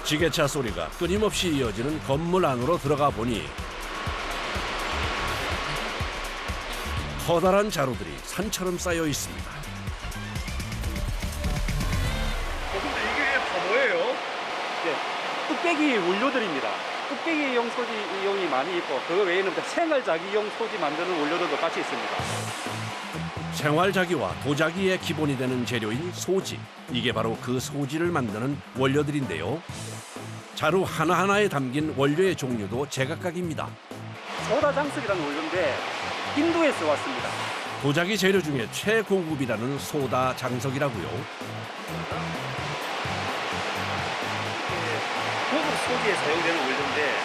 지게차 소리가 끊임없이 이어지는 건물 안으로 들어가 보니 커다란 자루들이 산처럼 쌓여 있습니다. 근데 이게 다 뭐예요? 네, 뚝배기 원료들입니다. 뚝배기용 소지용이 많이 있고 그 외에는 생활자기용 소지 만드는 원료들도 같이 있습니다. 생활자기와 도자기의 기본이 되는 재료인 소지. 이게 바로 그 소지를 만드는 원료들인데요. 자루 하나하나에 담긴 원료의 종류도 제각각입니다. 소다장석이라는 원료인데 인도에서 왔습니다. 도자기 재료 중에 최고급이라는 소다 장석이라고요. 고급 소지에 사용되는 원료인데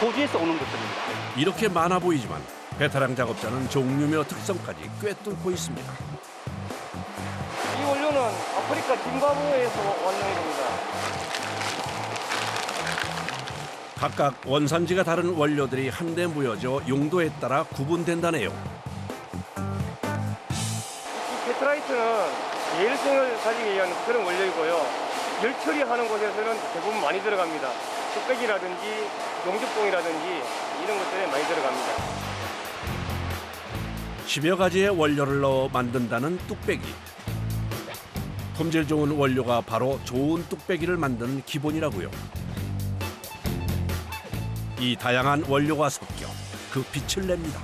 호주에서 오는 것들입니다. 이렇게 많아 보이지만 베테랑 작업자는 종류며 특성까지 꿰뚫고 있습니다. 이 원료는 아프리카 짐바브웨에서 원료입니다. 각각 원산지가 다른 원료들이 한데 모여져 용도에 따라 구분된다네요. 이 페트라이트는 예일성을 가지기 위한 그런 원료이고요. 열 처리하는 곳에서는 대부분 많이 들어갑니다. 뚝배기라든지 용접봉이라든지 이런 것들에 많이 들어갑니다. 10여 가지의 원료를 넣어 만든다는 뚝배기. 품질 좋은 원료가 바로 좋은 뚝배기를 만드는 기본이라고요. 이 다양한 원료가 섞여 그 빛을 냅니다.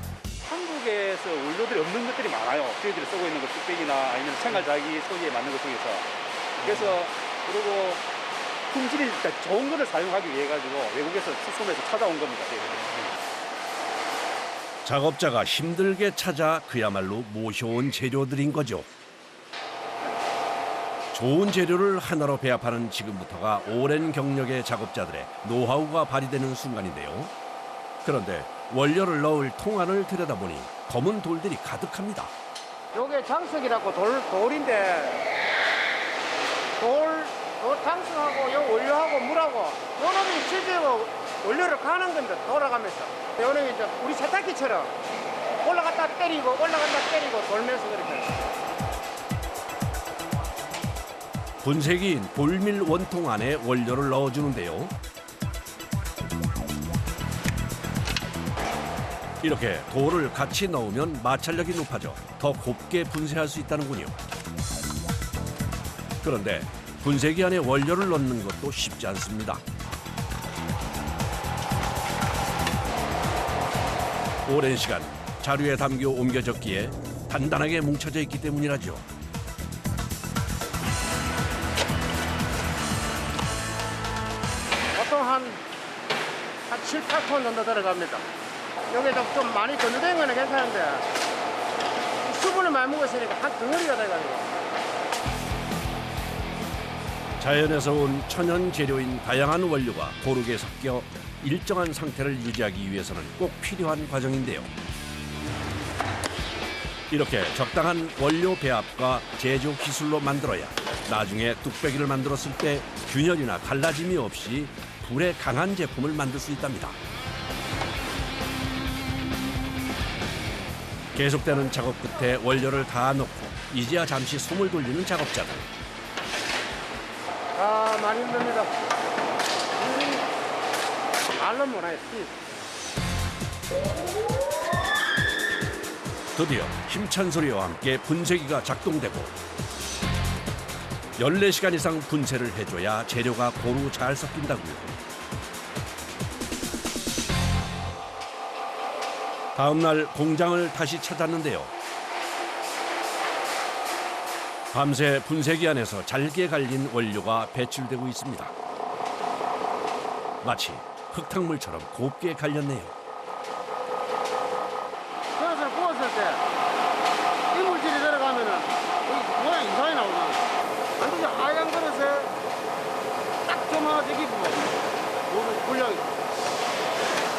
한국에서 원료들이 없는 것들이 많아요. 저희들이 쓰고 있는 것 뚝배기나 아니면 생활자기 소지에 맞는 것 중에서. 그래서 그리고 품질이 일단 좋은 거를 사용하기 위해 가지고 외국에서 수송해서 찾아온 겁니다. 작업자가 힘들게 찾아 그야말로 모셔온 재료들인 거죠. 좋은 재료를 하나로 배합하는 지금부터가 오랜 경력의 작업자들의 노하우가 발휘되는 순간인데요. 그런데 원료를 넣을 통 안을 들여다보니 검은 돌들이 가득합니다. 요게 장석이라고 돌인데 돌 장석하고 요 원료하고 물하고 요 놈이 실제로 원료를 가는 건데 돌아가면서 요 놈이 이제 우리 세탁기처럼 올라갔다 때리고 돌면서 그렇게 분쇄기인 돌밀 원통 안에 원료를 넣어주는데요. 이렇게 돌을 같이 넣으면 마찰력이 높아져 더 곱게 분쇄할 수 있다는군요. 그런데 분쇄기 안에 원료를 넣는 것도 쉽지 않습니다. 오랜 시간 자루에 담겨 옮겨졌기에 단단하게 뭉쳐져 있기 때문이라죠. 보통 한 7, 8톤 정도 들어갑니다. 여기 좀 많이 건조된 거는 괜찮은데 수분을 많이 먹었으니까 한 덩어리가 돼가지고. 자연에서 온 천연 재료인 다양한 원료가 고르게 섞여 일정한 상태를 유지하기 위해서는 꼭 필요한 과정인데요. 이렇게 적당한 원료 배합과 제조 기술로 만들어야 나중에 뚝배기를 만들었을 때 균열이나 갈라짐이 없이 불에 강한 제품을 만들 수 있답니다. 계속되는 작업 끝에 원료를 다 넣고 이제야 잠시 숨을 돌리는 작업자들. 아, 많이 힘듭니다. 말로 못해. 드디어 힘찬 소리와 함께 분쇄기가 작동되고 14시간 이상 분쇄를 해줘야 재료가 고루 잘 섞인다고요. 다음 날 공장을 다시 찾았는데요. 밤새 분쇄기 안에서 잘게 갈린 원료가 배출되고 있습니다. 마치 흙탕물처럼 곱게 갈렸네요. 그릇을 구웠을 때 이물질이 들어가면은 모양 이상이 나오잖아. 완전히 하얀 그릇에 딱 조마지기 부분 분량이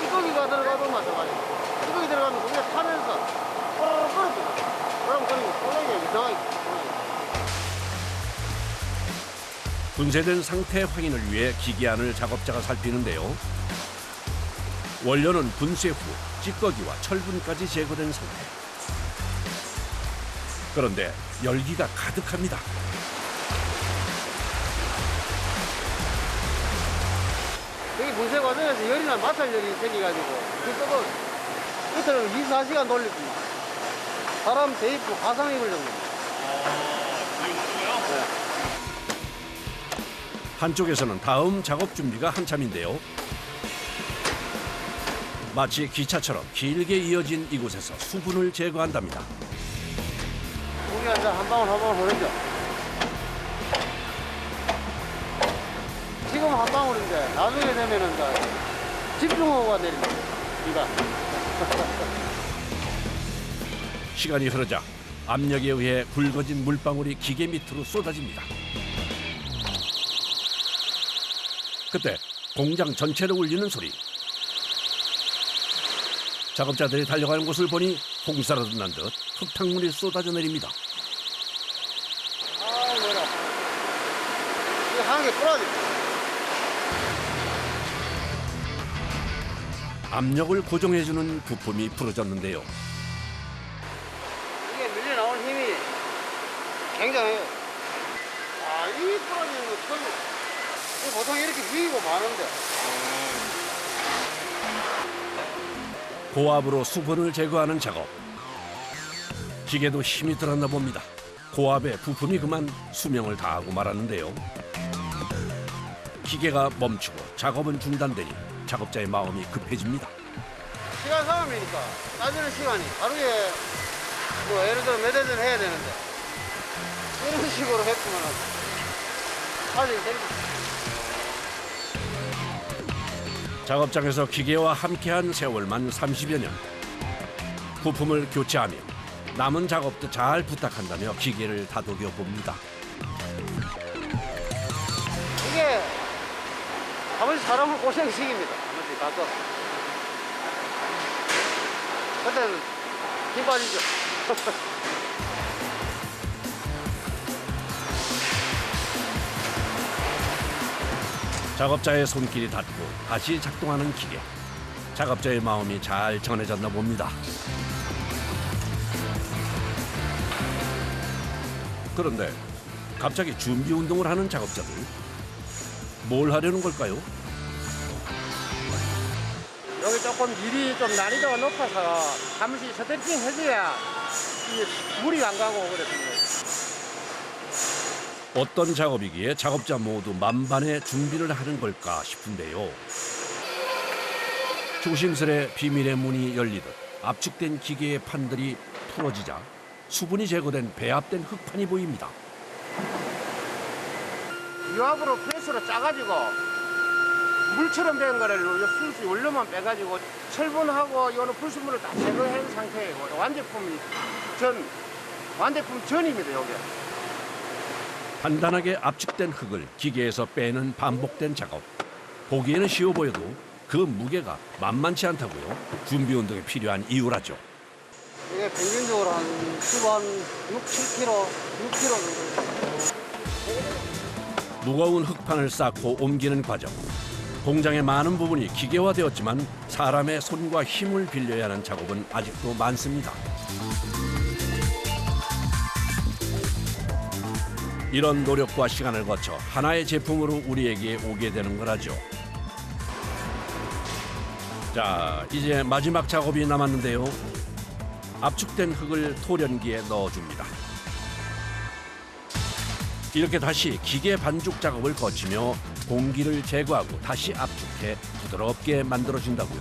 찌꺼기가 들어가도 마찬가지. 찌꺼기 들어가면 그게 타면서 꼬르륵 끓어져. 그럼 꼴랑이 이상하게. 분쇄된 상태 확인을 위해 기계 안을 작업자가 살피는데요. 원료는 분쇄 후 찌꺼기와 철분까지 제거된 상태. 그런데 열기가 가득합니다. 분쇄 과정에서 열이나 마찰열이 생겨가지고 그것도 끝으로 24시간 돌리구만. 사람 대입고 가상 입을 정도. 한쪽에서는 다음 작업 준비가 한참인데요. 마치 기차처럼 길게 이어진 이곳에서 수분을 제거한답니다. 우리가 이제 한 방울 한 방울 흐르죠. 지금 한 방울인데 나중에 되면은 이제 집중호우가 내립니다. 비가. 시간이 흐르자 압력에 의해 굵어진 물방울이 기계 밑으로 쏟아집니다. 그때 공장 전체를 울리는 소리. 작업자들이 달려가는 곳을 보니 홍사라도 난 듯 흙탕물이 쏟아져 내립니다. 아, 뭐라. 이거 하는 게 부러지. 압력을 고정해주는 부품이 부러졌는데요. 이게 밀려 나온 힘이 굉장해요. 아, 이 부러지는 거 처음이에요. 보통 이렇게 위이고 마는데. 고압으로 수분을 제거하는 작업. 기계도 힘이 들었나 봅니다. 고압에 부품이 그만 수명을 다하고 말았는데요. 기계가 멈추고 작업은 중단되니 작업자의 마음이 급해집니다. 시간 싸움이니까 따지는 시간이 하루에 뭐 예를 들어 몇 회전 해야 되는데 이런 식으로 했으면 아직 됩니다. 작업장에서 기계와 함께한 세월만 30여 년. 부품을 교체하며 남은 작업도 잘 부탁한다며 기계를 다독여 봅니다. 이게 아버지 사람을 고생시킵니다. 아버지 가서 그때는 힘 빠지죠. 작업자의 손길이 닿고 다시 작동하는 기계. 작업자의 마음이 잘 전해졌나 봅니다. 그런데 갑자기 준비 운동을 하는 작업자들. 뭘 하려는 걸까요? 여기 조금 밀이 좀 난이도가 높아서 잠시 스트레칭 해줘야 이게 물이 안 가고 그랬습니다. 어떤 작업이기에 작업자 모두 만반의 준비를 하는 걸까 싶은데요. 조심스레 비밀의 문이 열리듯 압축된 기계의 판들이 풀어지자 수분이 제거된 배합된 흙판이 보입니다. 유압으로 프레스로 짜가지고 물처럼 된 거를 순수 원료만 빼가지고 철분하고 요런 불순물을 다 제거한 상태이고 완제품 전입니다. 여기. 단단하게 압축된 흙을 기계에서 빼는 반복된 작업. 보기에는 쉬워 보여도 그 무게가 만만치 않다고요. 준비 운동에 필요한 이유라죠. 이게 평균적으로 한 수반 6, 7kg, 6kg 정도. 무거운 흙판을 쌓고 옮기는 과정. 공장의 많은 부분이 기계화되었지만 사람의 손과 힘을 빌려야 하는 작업은 아직도 많습니다. 이런 노력과 시간을 거쳐 하나의 제품으로 우리에게 오게 되는 거라죠. 자, 이제 마지막 작업이 남았는데요. 압축된 흙을 토련기에 넣어줍니다. 이렇게 다시 기계 반죽 작업을 거치며 공기를 제거하고 다시 압축해 부드럽게 만들어준다고요.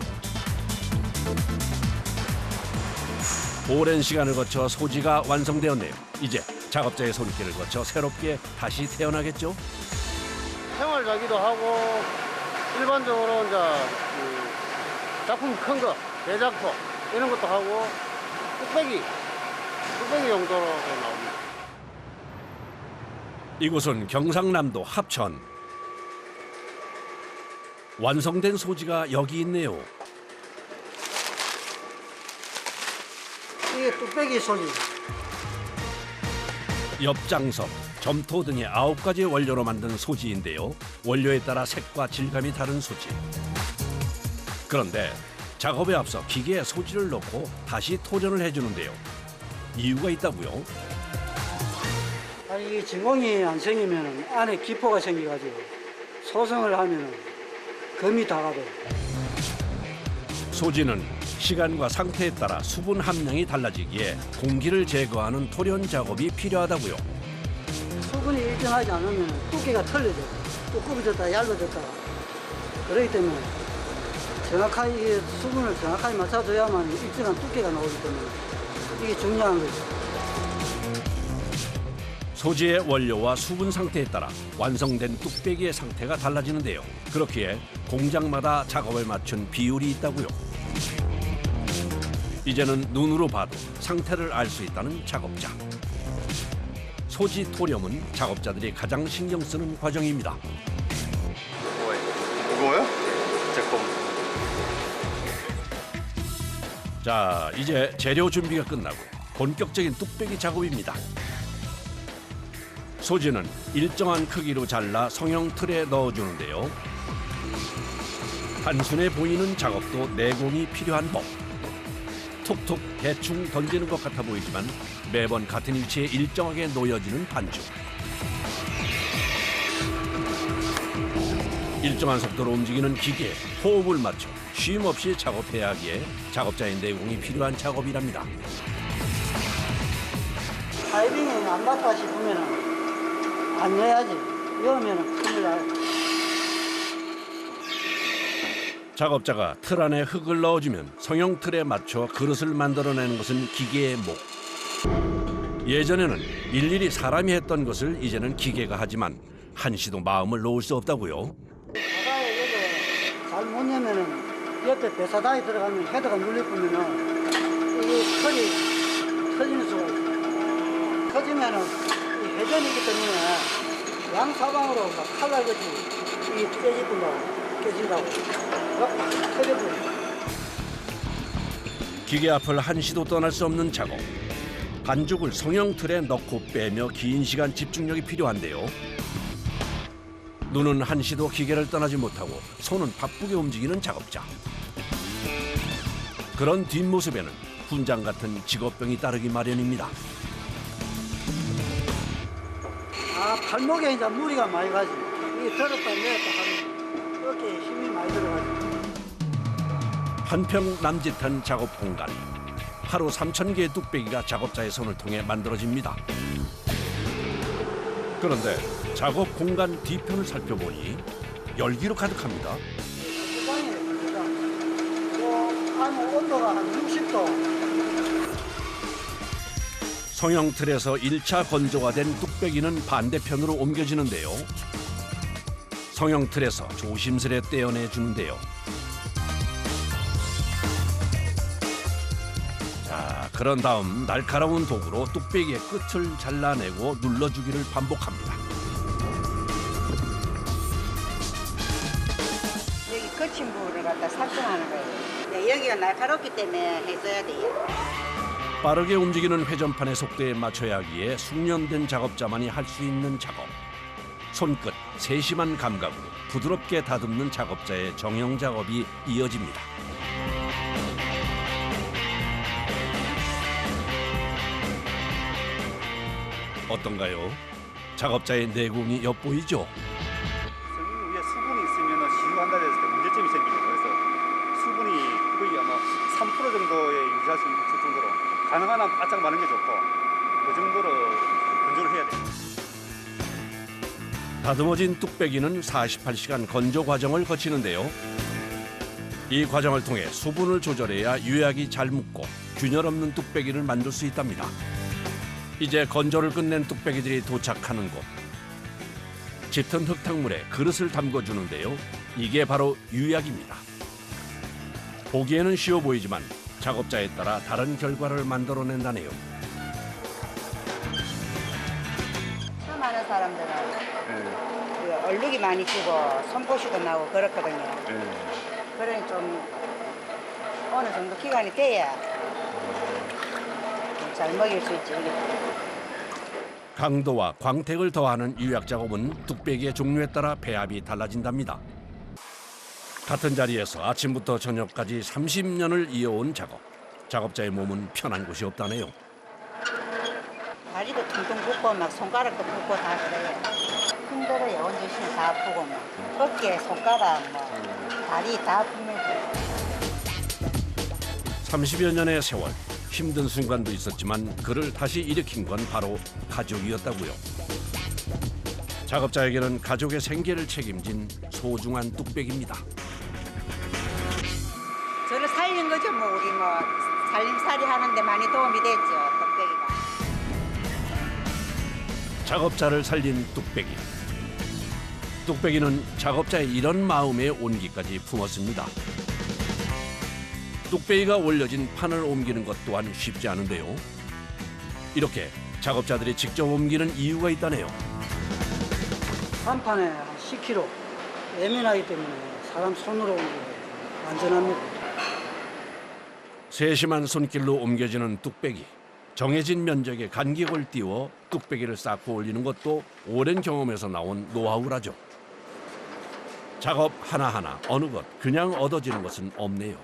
오랜 시간을 거쳐 소지가 완성되었네요. 이제 작업자의 손길을 거쳐 새롭게 다시 태어나겠죠? 생활자기도 하고 일반적으로 이제 그 작품 큰 거, 대작품 이런 것도 하고 뚝배기 용도로 나옵니다. 이곳은 경상남도 합천. 완성된 소지가 여기 있네요. 이게 뚝배기 소지입니다. 엽장석, 점토 등의 9가지 원료로 만든 소지인데요. 원료에 따라 색과 질감이 다른 소지. 그런데 작업에 앞서 기계에 소지를 넣고 다시 토련을 해주는데요. 이유가 있다고요? 이 진공이 안 생기면 안에 기포가 생겨가지고 소성을 하면 금이 다가도. 소지는 시간과 상태에 따라 수분 함량이 달라지기에 공기를 제거하는 토련 작업이 필요하다고요. 수분이 일정하지 않으면 두께가 틀려져. 두꺼워졌다 얇아졌다. 그렇기 때문에 정확하게 이게 수분을 정확하게 맞춰줘야만 일정한 두께가 나오기 때문에 이게 중요한 거죠. 소지의 원료와 수분 상태에 따라 완성된 뚝배기의 상태가 달라지는데요. 그렇기에 공장마다 작업에 맞춘 비율이 있다고요. 이제는 눈으로 봐도 상태를 알 수 있다는 작업자. 소지 토렴은 작업자들이 가장 신경 쓰는 과정입니다. 무거워요? 조금 자, 이제 재료 준비가 끝나고 본격적인 뚝배기 작업입니다. 소지는 일정한 크기로 잘라 성형 틀에 넣어주는데요. 단순해 보이는 작업도 내공이 필요한 법. 툭툭 대충 던지는 것 같아 보이지만 매번 같은 위치에 일정하게 놓여지는 반죽. 일정한 속도로 움직이는 기계에 호흡을 맞춰 쉼 없이 작업해야 하기에 작업자의 내공이 필요한 작업이랍니다. 타이밍이 안 맞다 싶으면은 안 넣어야지. 넣으면은 큰일 나요. 작업자가 틀 안에 흙을 넣어주면 성형 틀에 맞춰 그릇을 만들어내는 것은 기계의 목. 예전에는 일일이 사람이 했던 것을 이제는 기계가 하지만 한시도 마음을 놓을 수 없다고요. 바다에 여기 잘못 넣으면은 옆에 배사다에 들어가면 헤드가 눌릴 거면은 이게 털이 터지는 수가 있어요. 터지면은 이 회전이기 때문에 양사방으로 막 칼날같이 이게 깨진다고. 터져버려. 기계 앞을 한시도 떠날 수 없는 작업. 반죽을 성형 틀에 넣고 빼며 긴 시간 집중력이 필요한데요. 눈은 한시도 기계를 떠나지 못하고 손은 바쁘게 움직이는 작업자. 그런 뒷모습에는 훈장 같은 직업병이 따르기 마련입니다. 발목에 이제 무리가 많이 가지. 이게 들었다 내렸다 하면 어깨에 힘이 많이 들어가지. 한평 남짓한 작업 공간. 하루 3,000개의 뚝배기가 작업자의 손을 통해 만들어집니다. 그런데 작업 공간 뒤편을 살펴보니 열기로 가득합니다. 안에 온도가 한 60도. 성형 틀에서 1차 건조가 된 뚝배기는 반대편으로 옮겨지는데요. 성형 틀에서 조심스레 떼어내 주는데요. 자, 그런 다음 날카로운 도구로 뚝배기의 끝을 잘라내고 눌러주기를 반복합니다. 여기 거친 부분을 갖다 삭제하는 거예요. 네, 여기가 날카롭기 때문에 해줘야 돼요. 빠르게 움직이는 회전판의 속도에 맞춰야 하기에 숙련된 작업자만이 할 수 있는 작업. 손끝 세심한 감각으로 부드럽게 다듬는 작업자의 정형 작업이 이어집니다. 어떤가요? 작업자의 내공이 엿보이죠? 성형 위에 수분이 있으면 시유한다 했을 때 문제점이 생깁니다. 그래서 수분이 거의 아마 3% 정도에 유지할 수 있을 정도로 가능한 한 바짝 마는 게 좋고 그 정도로 건조를 해야 돼요. 다듬어진 뚝배기는 48시간 건조 과정을 거치는데요. 이 과정을 통해 수분을 조절해야 유약이 잘 묻고 균열 없는 뚝배기를 만들 수 있답니다. 이제 건조를 끝낸 뚝배기들이 도착하는 곳. 짙은 흙탕물에 그릇을 담궈주는데요. 이게 바로 유약입니다. 보기에는 쉬워 보이지만 작업자에 따라 다른 결과를 만들어낸다네요. 처음 하는 사람들은 그 얼룩이 많이 지고 손포시도 나고 그렇거든요. 그러니 좀 어느 정도 기간이 돼야 잘 먹일 수 있지. 강도와 광택을 더하는 유약 작업은 뚝배기의 종류에 따라 배합이 달라진답니다. 같은 자리에서 아침부터 저녁까지 30년을 이어온 작업. 작업자의 몸은 편한 곳이 없다네요. 다리도 퉁퉁 붓고 막 손가락도 붓고 다 그래요. 힘들어요. 언제시면 다 아프고 막 어깨, 손가락 뭐 다리 다 아픕니다. 30여 년의 세월, 힘든 순간도 있었지만 그를 다시 일으킨 건 바로 가족이었다고요. 작업자에게는 가족의 생계를 책임진 소중한 뚝배기입니다. 저를 살린 거죠, 뭐 우리 뭐 살림살이 하는데 많이 도움이 됐죠, 뚝배기가. 작업자를 살린 뚝배기. 뚝배기는 작업자의 이런 마음의 온기까지 품었습니다. 뚝배기가 올려진 판을 옮기는 것 또한 쉽지 않은데요. 이렇게 작업자들이 직접 옮기는 이유가 있다네요. 한 판에 한 10kg. 예민하기 때문에 사람 손으로 옮기면 안전합니다. 세심한 손길로 옮겨지는 뚝배기. 정해진 면적에 간격을 띄워 뚝배기를 쌓고 올리는 것도 오랜 경험에서 나온 노하우라죠. 작업 하나하나 어느 것 그냥 얻어지는 것은 없네요.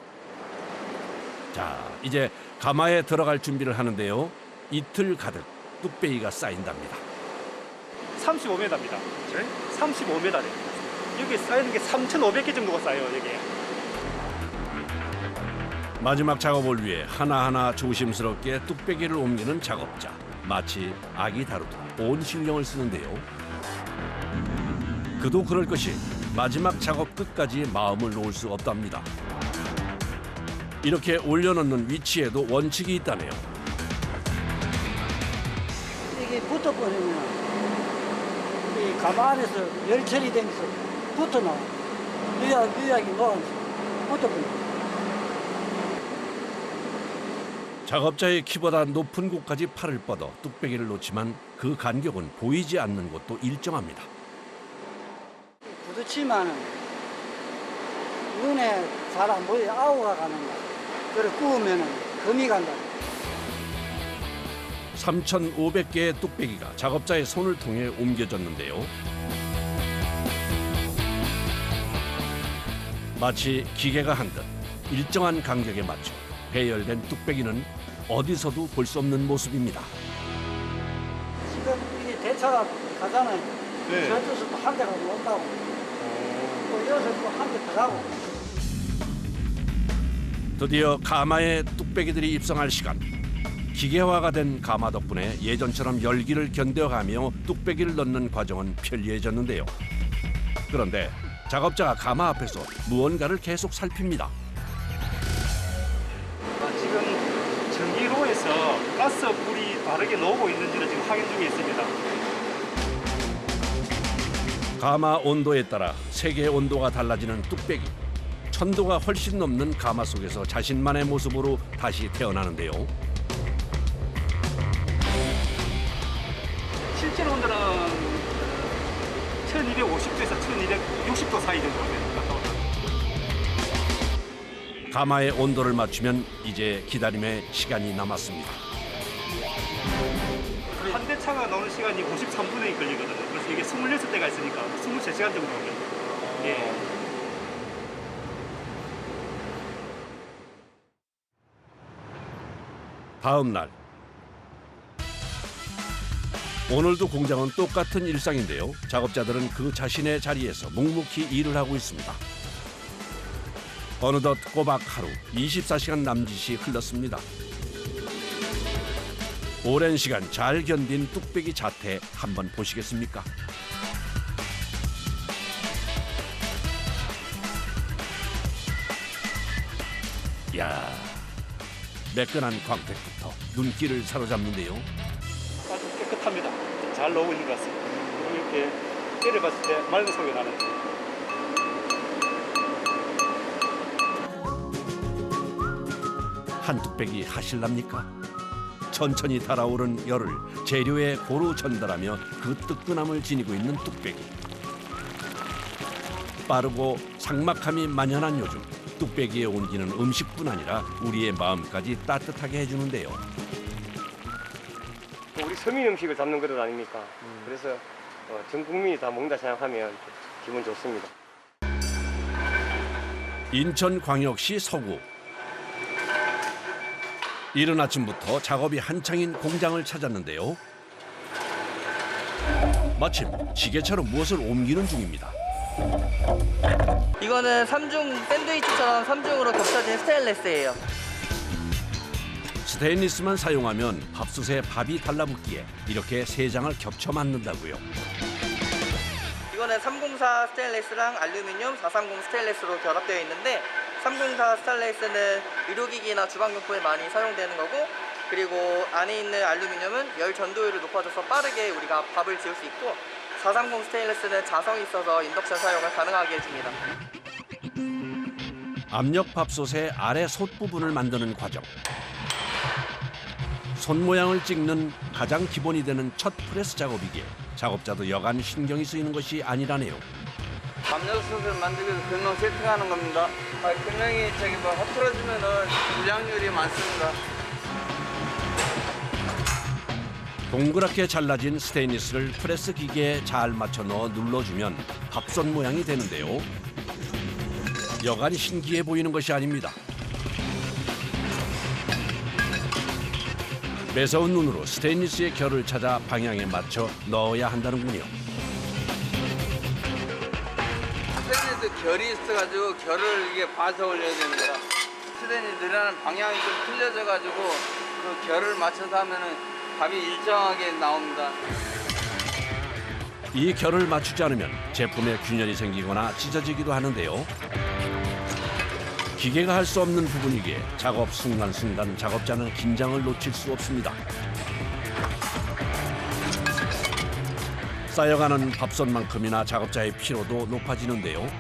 자, 이제 가마에 들어갈 준비를 하는데요. 이틀 가득 뚝배기가 쌓인답니다. 35m입니다. 35m래. 여기 쌓이는 게 3,500개 정도가 쌓여요, 여기. 마지막 작업을 위해 하나하나 조심스럽게 뚝배기를 옮기는 작업자. 마치 아기 다루듯 온 신경을 쓰는데요. 그도 그럴 것이 마지막 작업 끝까지 마음을 놓을 수 없답니다. 이렇게 올려놓는 위치에도 원칙이 있다네요. 이게 붙어버리면 이 가마 안에서 열 처리되면서 붙어나와. 유약이 녹아서 붙어버려요. 작업자의 키보다 높은 곳까지 팔을 뻗어 뚝배기를 놓지만 그 간격은 보이지 않는 곳도 일정합니다. 부딪히면 눈에 잘 안 보여 아우가 가는 거야. 그래 구우면 금이 간다. 3,500개의 뚝배기가 작업자의 손을 통해 옮겨졌는데요. 마치 기계가 한 듯 일정한 간격에 맞춰 배열된 뚝배기는 어디서도 볼 수 없는 모습입니다. 지금 이게 대차가 가잖아요. 네. 저쪽에서 또 한 대가 온다고. 또 여기서 또 한 대 더 가고. 드디어 가마에 뚝배기들이 입성할 시간. 기계화가 된 가마 덕분에 예전처럼 열기를 견뎌가며 뚝배기를 넣는 과정은 편리해졌는데요. 그런데 작업자가 가마 앞에서 무언가를 계속 살핍니다. 지금 전기로에서 가스 불이 바르게 나오고 있는지를 지금 확인 중에 있습니다. 가마 온도에 따라 세계의 온도가 달라지는 뚝배기. 1000도가 훨씬 넘는 가마 속에서 자신만의 모습으로 다시 태어나는데요. 실제 온도는 1250도에서 1260도 사이 정도 됩니다. 가마의 온도를 맞추면 이제 기다림의 시간이 남았습니다. 한 대 차가 나오는 시간이 53분이 걸리거든요. 그래서 이게 26대가 있으니까 23시간 정도 걸려요. 예. 다음 날. 오늘도 공장은 똑같은 일상인데요. 작업자들은 그 자신의 자리에서 묵묵히 일을 하고 있습니다. 어느덧 꼬박 하루 24시간 남짓이 흘렀습니다. 오랜 시간 잘 견딘 뚝배기 자태 한번 보시겠습니까? 이야, 매끈한 광택부터 눈길을 사로잡는데요. 아주 깨끗합니다. 잘 나오고 있는 것 같습니다. 이렇게 때려봤을 때 맑은 소리가 나는. 한 뚝배기 하실랍니까? 천천히 달아오른 열을 재료에 고루 전달하며 그 뜨끈함을 지니고 있는 뚝배기. 빠르고 삭막함이 만연한 요즘 뚝배기에 옮기는 음식뿐 아니라 우리의 마음까지 따뜻하게 해주는데요. 우리 서민 음식을 잡는 그릇 아닙니까? 그래서 전 국민이 다 먹는다 생각하면 기분 좋습니다. 인천광역시 서구. 이른 아침부터 작업이 한창인 공장을 찾았는데요. 마침 지게차로 무엇을 옮기는 중입니다. 이거는 3중 샌드위치처럼 3중으로 겹쳐진 스테인레스예요. 스테인리스만 사용하면 밥솥에 밥이 달라붙기에 이렇게 세 장을 겹쳐 만든다고요. 이거는 304 스테인레스랑 알루미늄 430 스테인레스로 결합되어 있는데 304 스테인레스는 의료기기나 주방용품에 많이 사용되는 거고, 그리고 안에 있는 알루미늄은 열 전도율을 높아져서 빠르게 우리가 밥을 지을 수 있고, 430 스테인레스는 자성이 있어서 인덕션 사용을 가능하게 해줍니다. 압력 밥솥의 아래 솥 부분을 만드는 과정. 손 모양을 찍는 가장 기본이 되는 첫 프레스 작업이기에 작업자도 여간 신경이 쓰이는 것이 아니라네요. 압력솥을 만들기 위해서 금형 세팅하는 겁니다. 금형이 흐트러지면은 불량률이 많습니다. 동그랗게 잘라진 스테인리스를 프레스 기계에 잘 맞춰 넣어 눌러주면 밥솥 모양이 되는데요. 여간이 신기해 보이는 것이 아닙니다. 매서운 눈으로 스테인리스의 결을 찾아 방향에 맞춰 넣어야 한다는군요. 스테인리스 결이 있어가지고 결을 이게 봐서 올려야 됩니다. 스테인리스 늘어나는 방향이 좀 틀려져가지고 그 결을 맞춰서 하면은 밥이 일정하게 나옵니다. 이 결을 맞추지 않으면 제품에 균열이 생기거나 찢어지기도 하는데요. 기계가 할 수 없는 부분이기에 작업 순간순간 작업자는 긴장을 놓칠 수 없습니다. 쌓여가는 밥솥만큼이나 작업자의 피로도 높아지는데요.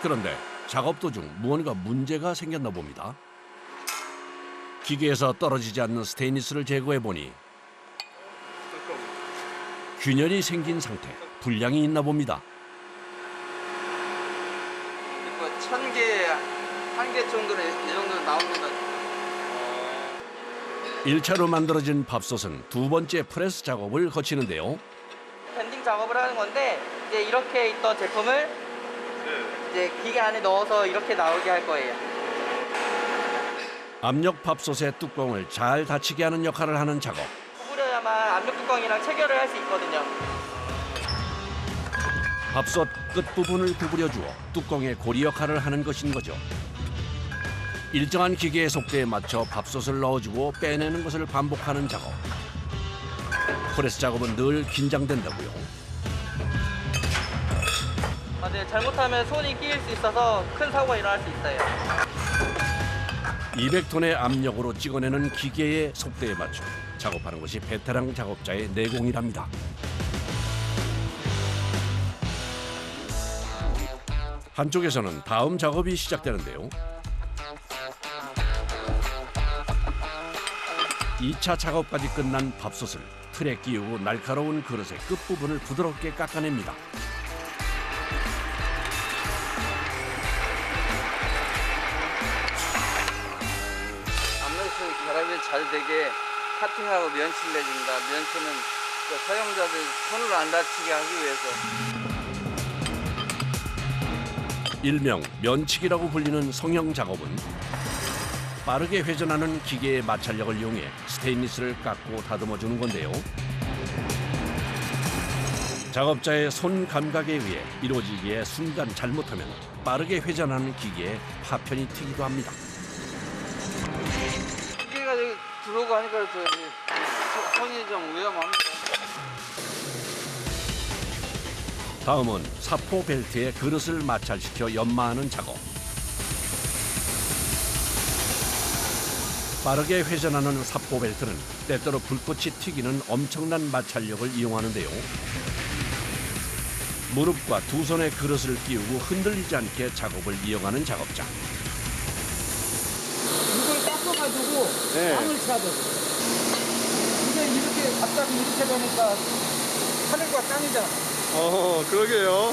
그런데 작업 도중 무언가 문제가 생겼나 봅니다. 기계에서 떨어지지 않는 스테인리스를 제거해보니 균열이 생긴 상태, 불량이 있나 봅니다. 이거 1000개, 1개 정도는 이 정도 나옵니다. 1차로 만들어진 밥솥은 두 번째 프레스 작업을 거치는데요. 밴딩 작업을 하는 건데, 이제 이렇게 있던 제품을 이제 기계 안에 넣어서 이렇게 나오게 할 거예요. 압력 밥솥의 뚜껑을 잘 닫히게 하는 역할을 하는 작업. 구부려야만 압력 뚜껑이랑 체결을 할 수 있거든요. 밥솥 끝부분을 구부려 주어 뚜껑의 고리 역할을 하는 것인 거죠. 일정한 기계의 속도에 맞춰 밥솥을 넣어주고 빼내는 것을 반복하는 작업. 프레스 작업은 늘 긴장된다고요. 네, 잘못하면 손이 끼일 수 있어서 큰 사고가 일어날 수 있어요. 200톤의 압력으로 찍어내는 기계의 속도에 맞춰 작업하는 것이 베테랑 작업자의 내공이랍니다. 한쪽에서는 다음 작업이 시작되는데요. 2차 작업까지 끝난 밥솥을 틀에 끼우고 날카로운 그릇의 끝부분을 부드럽게 깎아냅니다. 압력솥 결합이 잘 되게 카팅하고 면치를 내줍니다. 면치는 그 사용자들 손을 안 다치게 하기 위해서. 일명 면치기라고 불리는 성형 작업은 빠르게 회전하는 기계의 마찰력을 이용해 스테인리스를 깎고 다듬어 주는 건데요. 작업자의 손 감각에 의해 이루어지기에 순간 잘못하면 빠르게 회전하는 기계에 파편이 튀기도 합니다. 기계가 여기 들어오고 하니까 손이 좀 위험합니다. 다음은 사포 벨트에 그릇을 마찰시켜 연마하는 작업. 빠르게 회전하는 사포 벨트는 때때로 불꽃이 튀기는 엄청난 마찰력을 이용하는데요. 무릎과 두 손의 그릇을 끼우고 흔들리지 않게 작업을 이어가는 작업자. 이걸 닦아가지고 땅을 쳐야 돼. 이게 이렇게 갑자기 이렇게 되니까 하늘과 땅이잖아. 그러게요.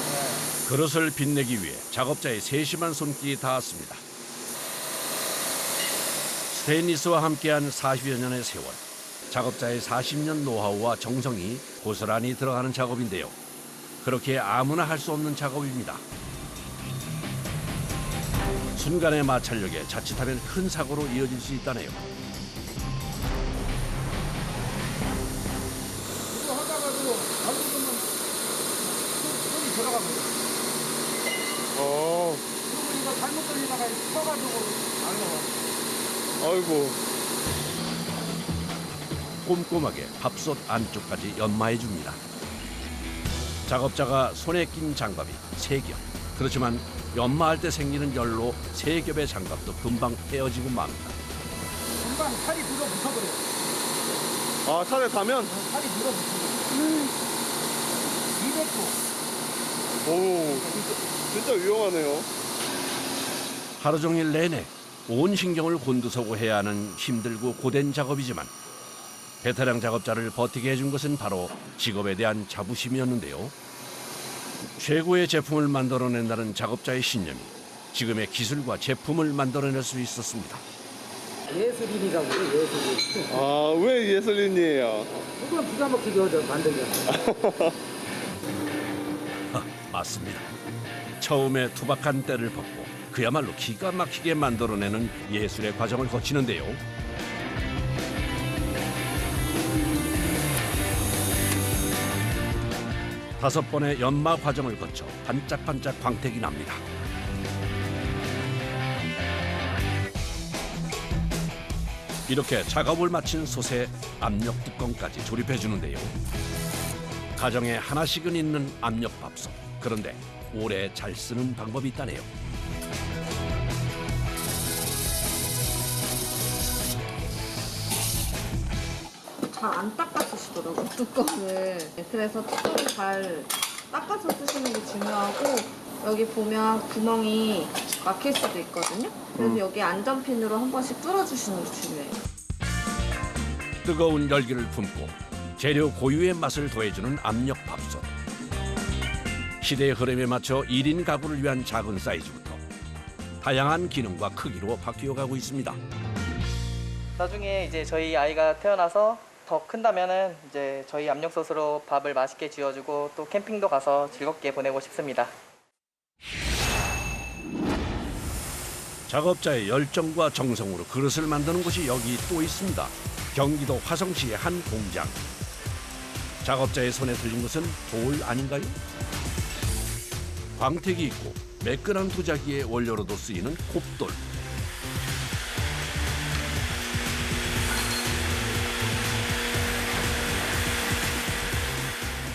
그릇을 빛내기 위해 작업자의 세심한 손길이 닿았습니다. 스테인리스와 함께한 40여 년의 세월, 작업자의 40년 노하우와 정성이 고스란히 들어가는 작업인데요. 그렇게 아무나 할 수 없는 작업입니다. 순간의 마찰력에 자칫하면 큰 사고로 이어질 수 있다네요. 잘못하면 손이 들어가거든. 그리고 이거 잘못 돌리다가 서가지고 안 나와. 아이고. 꼼꼼하게 밥솥 안쪽까지 연마해 줍니다. 작업자가 손에 낀 장갑이 3겹. 그렇지만 연마할 때 생기는 열로 3겹의 장갑도 금방 헤어지고 맙니다. 금방 살이 들어붙어버려. 아, 살에 닿으면? 살이 들어붙어버려. 200도. 오, 진짜 위험하네요. 하루 종일 내내 온 신경을 곤두서고 해야 하는 힘들고 고된 작업이지만 베테랑 작업자를 버티게 해준 것은 바로 직업에 대한 자부심이었는데요. 최고의 제품을 만들어낸다는 작업자의 신념이 지금의 기술과 제품을 만들어낼 수 있었습니다. 예술인이라고 그래, 예술인. 아, 왜 예술인이에요? 그건 기가 막히게 만들게. 맞습니다. 처음에 투박한 때를 벗고 그야말로 기가 막히게 만들어내는 예술의 과정을 거치는데요. 다섯 번의 연마 과정을 거쳐 반짝반짝 광택이 납니다. 이렇게 작업을 마친 솥에 압력 뚜껑까지 조립해 주는데요. 가정에 하나씩은 있는 압력밥솥. 그런데 오래 잘 쓰는 방법이 있다네요. 잘 안 닦아 쓰시더라고요, 뚜껑을. 그래서 뚜껑을 잘 닦아서 쓰시는 게 중요하고, 여기 보면 구멍이 막힐 수도 있거든요. 그래서 여기 안전핀으로 한 번씩 뚫어주시는 게 중요해요. 뜨거운 열기를 품고 재료 고유의 맛을 더해주는 압력밥솥. 시대의 흐름에 맞춰 1인 가구를 위한 작은 사이즈부터 다양한 기능과 크기로 바뀌어가고 있습니다. 나중에 이제 저희 아이가 태어나서 더 큰다면은 이제 저희 압력솥으로 밥을 맛있게 지어주고 또 캠핑도 가서 즐겁게 보내고 싶습니다. 작업자의 열정과 정성으로 그릇을 만드는 곳이 여기 또 있습니다. 경기도 화성시의 한 공장. 작업자의 손에 들린 것은 돌 아닌가요? 광택이 있고 매끈한 도자기의 원료로도 쓰이는 곱돌.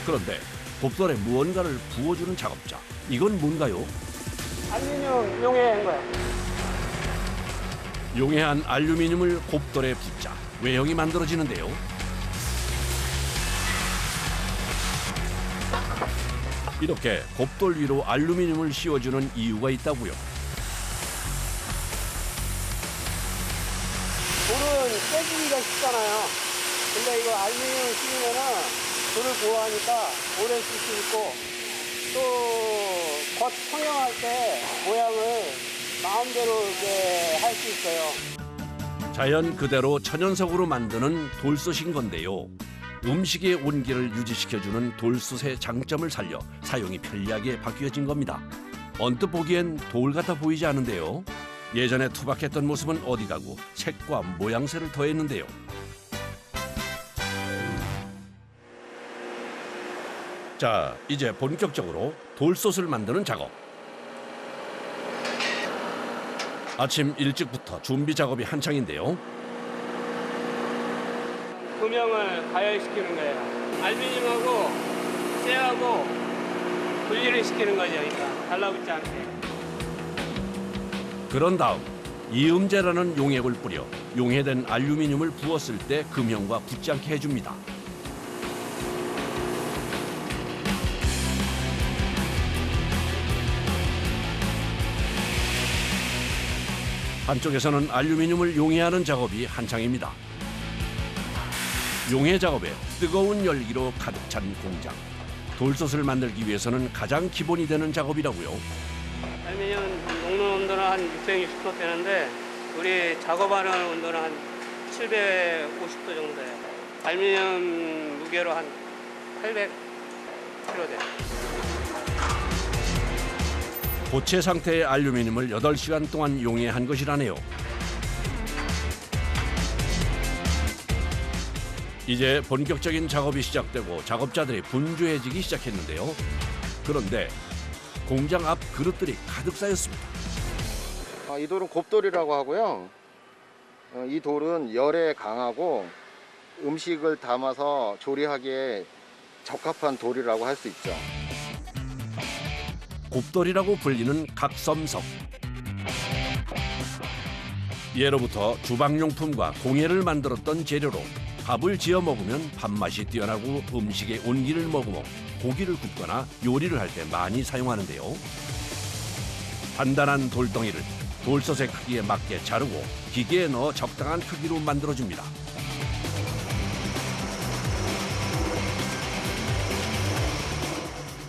그런데 곱돌에 무언가를 부어주는 작업자. 이건 뭔가요? 알루미늄 용해한 거야. 용해한 알루미늄을 곱돌에 붓자 외형이 만들어지는데요. 이렇게 곱돌 위로 알루미늄을 씌워주는 이유가 있다고요. 돌은 깨지기가 쉽잖아요. 근데 이거 알루미늄 씌우면은 돌을 보호하니까 오래 쓸 수 있고 또 겉 성형할 때 모양을 마음대로 이렇게 할 수 있어요. 자연 그대로 천연석으로 만드는 돌솥인 건데요. 음식의 온기를 유지시켜주는 돌솥의 장점을 살려 사용이 편리하게 바뀌어진 겁니다. 언뜻 보기엔 돌 같아 보이지 않은데요. 예전에 투박했던 모습은 어디 가고 색과 모양새를 더했는데요. 자, 이제 본격적으로 돌솥을 만드는 작업. 아침 일찍부터 준비 작업이 한창인데요. 금형을 가열시키는 거예요. 알루미늄하고 쇠하고 분리를 시키는 거죠. 그러니까 달라붙지 않게. 그런 다음 이음제라는 용액을 뿌려 용해된 알루미늄을 부었을 때 금형과 붙지 않게 해줍니다. 한쪽에서는 알루미늄을 용해하는 작업이 한창입니다. 용해 작업에 뜨거운 열기로 가득 찬 공장. 돌솥을 만들기 위해서는 가장 기본이 되는 작업이라고요. 알루미늄 녹는 온도는 한 660도 되는데 우리 작업하는 온도는 한 750도 정도 돼요. 알루미늄 무게로 한 800kg 돼요. 고체 상태의 알루미늄을 8시간 동안 용해한 것이라네요. 이제 본격적인 작업이 시작되고 작업자들이 분주해지기 시작했는데요. 그런데 공장 앞 그릇들이 가득 쌓였습니다. 이 돌은 곱돌이라고 하고요. 이 돌은 열에 강하고 음식을 담아서 조리하기에 적합한 돌이라고 할 수 있죠. 곱돌이라고 불리는 각섬석. 예로부터 주방용품과 공예를 만들었던 재료로 밥을 지어 먹으면 밥맛이 뛰어나고 음식의 온기를 머금어 고기를 굽거나 요리를 할 때 많이 사용하는데요. 단단한 돌덩이를 돌솥의 크기에 맞게 자르고 기계에 넣어 적당한 크기로 만들어줍니다.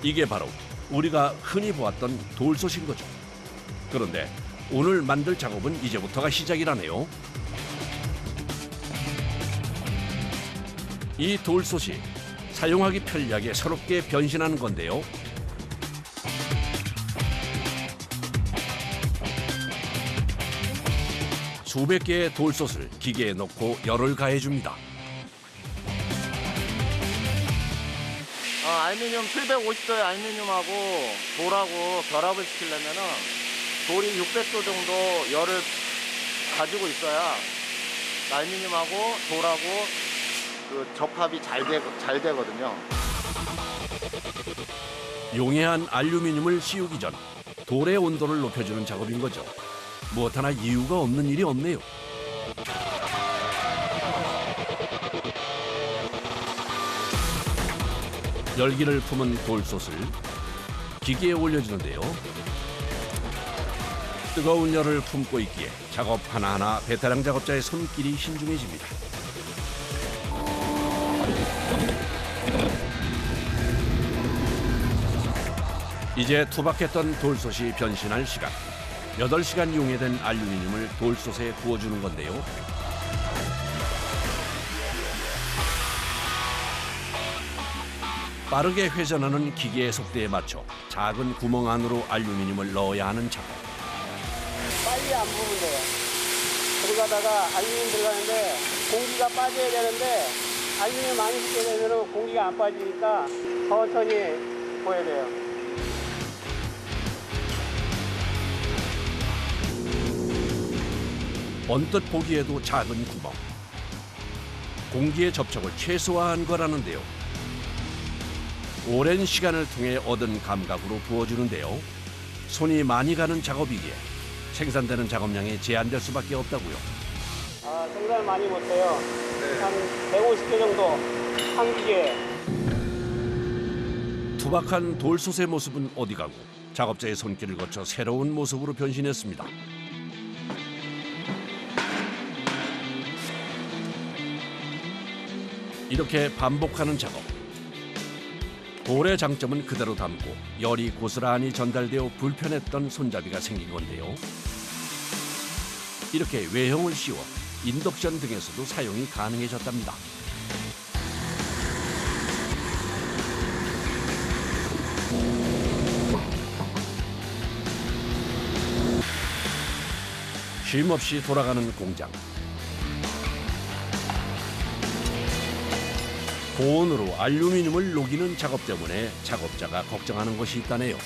이게 바로 우리가 흔히 보았던 돌솥인 거죠. 그런데 오늘 만들 작업은 이제부터가 시작이라네요. 이 돌솥이 사용하기 편리하게 새롭게 변신하는 건데요. 수백 개의 돌솥을 기계에 넣고 열을 가해줍니다. 알루미늄 750도의 알루미늄하고 돌하고 결합을 시키려면은 돌이 600도 정도 열을 가지고 있어야 알루미늄하고 돌하고 그 접합이 잘 되거든요. 용해한 알루미늄을 씌우기 전 돌의 온도를 높여주는 작업인 거죠. 무엇 하나 이유가 없는 일이 없네요. 열기를 품은 돌솥을 기계에 올려주는데요. 뜨거운 열을 품고 있기에 작업 하나하나 베테랑 작업자의 손길이 신중해집니다. 이제 투박했던 돌솥이 변신할 시간. 8시간 용해된 알루미늄을 돌솥에 부어주는 건데요. 빠르게 회전하는 기계의 속도에 맞춰 작은 구멍 안으로 알루미늄을 넣어야 하는 작업. 빨리 안 부으면 돼요. 들어가다가 알루미늄 들어가는데 공기가 빠져야 되는데 알루미늄 많이 붓게 되면 공기가 안 빠지니까 천천히 부어야 돼요. 언뜻 보기에도 작은 구멍. 공기의 접촉을 최소화한 거라는데요. 오랜 시간을 통해 얻은 감각으로 부어주는데요. 손이 많이 가는 작업이기에 생산되는 작업량이 제한될 수밖에 없다고요. 생산을 많이 못해요. 한 150개 정도 한 기계에. 투박한 돌솥의 모습은 어디 가고 작업자의 손길을 거쳐 새로운 모습으로 변신했습니다. 이렇게 반복하는 작업. 돌의 장점은 그대로 담고 열이 고스란히 전달되어 불편했던 손잡이가 생긴 건데요. 이렇게 외형을 씌워 인덕션 등에서도 사용이 가능해졌답니다. 쉼없이 돌아가는 공장. 고온으로 알루미늄을 녹이는 작업 때문에 작업자가 걱정하는 것이 있다네요.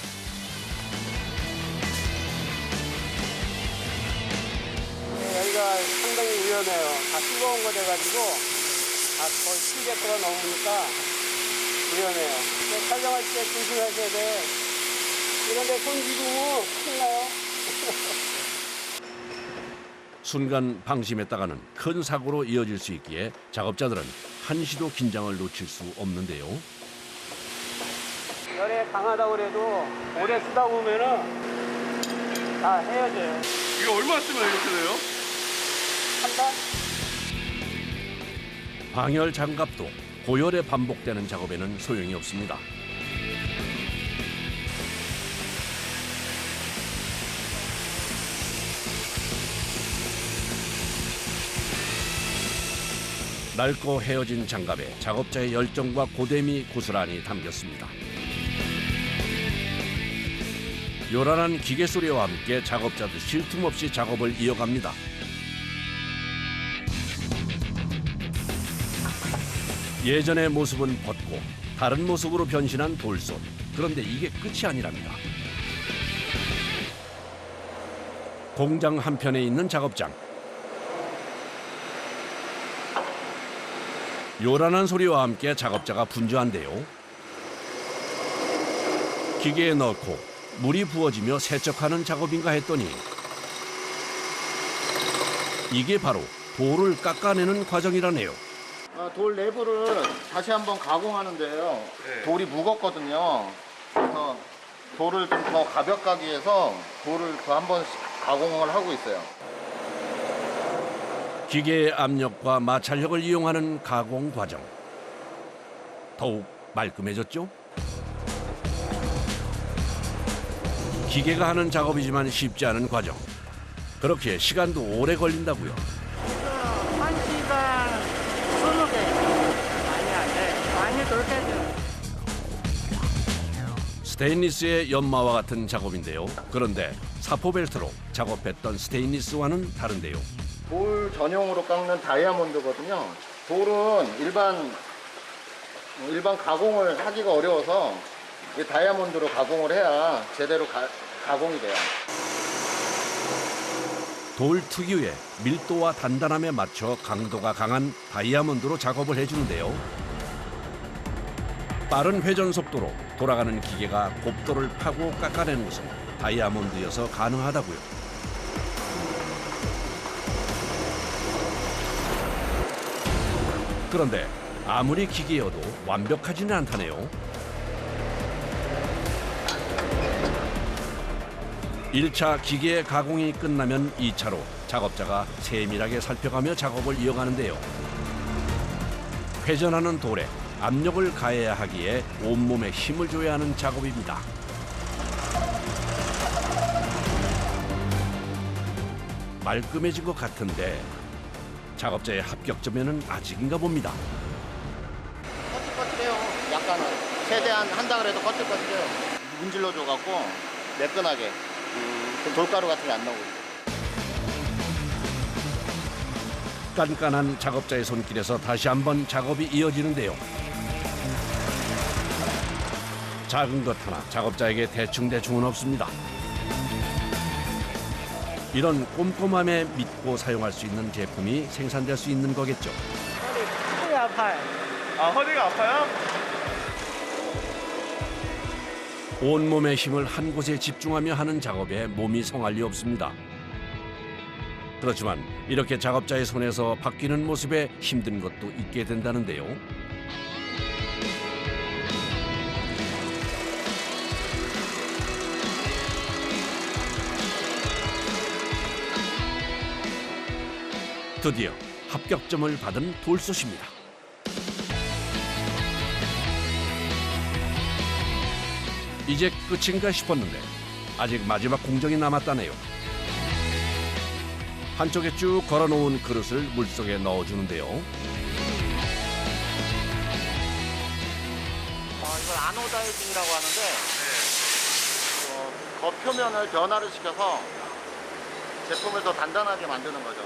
여기가 상당히 위험해요. 다 뜨거운 거 돼가지고 다 거의 700도가 넘으니까 위험해요. 촬영할 때 조심하셔야 돼. 이런데 손 쥐고 큰일 나요. 순간 방심했다가는 큰 사고로 이어질 수 있기에 작업자들은 한시도 긴장을 놓칠 수 없는데요. 열에 강하다고 그래도 오래 쓰다 보면은 다 헤어져요. 이거 얼마 쓰면 이렇게 돼요? 한 달? 방열 장갑도 고열에 반복되는 작업에는 소용이 없습니다. 낡고 헤어진 장갑에 작업자의 열정과 고됨이 고스란히 담겼습니다. 요란한 기계 소리와 함께 작업자도 쉴 틈 없이 작업을 이어갑니다. 예전의 모습은 벗고 다른 모습으로 변신한 돌솥. 그런데 이게 끝이 아니랍니다. 공장 한편에 있는 작업장. 요란한 소리와 함께 작업자가 분주한데요. 기계에 넣고 물이 부어지며 세척하는 작업인가 했더니 이게 바로 돌을 깎아내는 과정이라네요. 돌 내부를 다시 한번 가공하는데요. 돌이 무겁거든요. 그래서 돌을 좀 더 가볍게 하기 위해서 돌을 더 한 번 가공을 하고 있어요. 기계의 압력과 마찰력을 이용하는 가공 과정. 더욱 말끔해졌죠? 기계가 하는 작업이지만 쉽지 않은 과정. 그렇게 시간도 오래 걸린다고요. 1시간 20개. 많이 돌 때죠. 스테인리스의 연마와 같은 작업인데요. 그런데 사포벨트로 작업했던 스테인리스와는 다른데요. 돌 전용으로 깎는 다이아몬드거든요. 돌은 일반 가공을 하기가 어려워서 이 다이아몬드로 가공을 해야 제대로 가공이 돼요. 돌 특유의 밀도와 단단함에 맞춰 강도가 강한 다이아몬드로 작업을 해주는데요. 빠른 회전 속도로 돌아가는 기계가 곱돌을 파고 깎아내는 것은 다이아몬드여서 가능하다고요. 그런데 아무리 기계여도 완벽하지는 않다네요. 1차 기계 가공이 끝나면 2차로 작업자가 세밀하게 살펴가며 작업을 이어가는데요. 회전하는 돌에 압력을 가해야 하기에 온몸에 힘을 줘야 하는 작업입니다. 말끔해진 것 같은데 작업자의 합격점에는 아직인가 봅니다. 거칠거칠해요. 약간은 최대한 한다 그래도 거칠거칠해요. 문질러 줘갖고 매끈하게 돌가루 같은 게 안 나오고. 깐깐한 작업자의 손길에서 다시 한번 작업이 이어지는데요. 작은 것 하나 작업자에게 대충대충은 없습니다. 이런 꼼꼼함에 믿고 사용할 수 있는 제품이 생산될 수 있는 거겠죠. 허리 아파요. 아, 허리가 아파요? 온몸의 힘을 한 곳에 집중하며 하는 작업에 몸이 성할 리 없습니다. 그렇지만 이렇게 작업자의 손에서 바뀌는 모습에 힘든 것도 있게 된다는데요. 드디어 합격점을 받은 돌솥입니다. 이제 끝인가 싶었는데 아직 마지막 공정이 남았다네요. 한쪽에 쭉 걸어놓은 그릇을 물속에 넣어주는데요. 이걸 아노다이징이라고 하는데 겉표면을 변화를 시켜서 제품을 더 단단하게 만드는 거죠.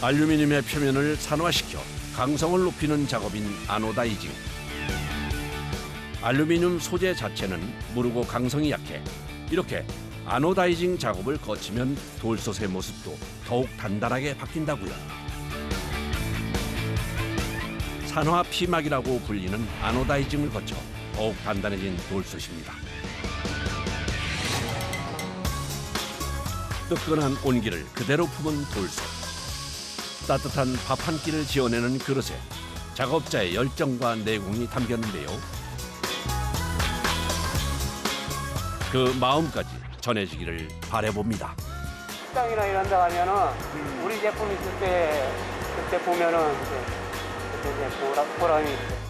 알루미늄의 표면을 산화시켜 강성을 높이는 작업인 아노다이징. 알루미늄 소재 자체는 무르고 강성이 약해 이렇게 아노다이징 작업을 거치면 돌솥의 모습도 더욱 단단하게 바뀐다고요. 산화 피막이라고 불리는 아노다이징을 거쳐 더욱 단단해진 돌솥입니다. 뜨끈한 온기를 그대로 품은 돌솥. 따뜻한 밥 한 끼를 지어내는 그릇에 작업자의 열정과 내공이 담겼는데요. 그 마음까지 전해지기를 바라봅니다. 식당이나 이런 데 가면은 우리 제품 있을 때 그때 보면은 이제 보람이 있어요.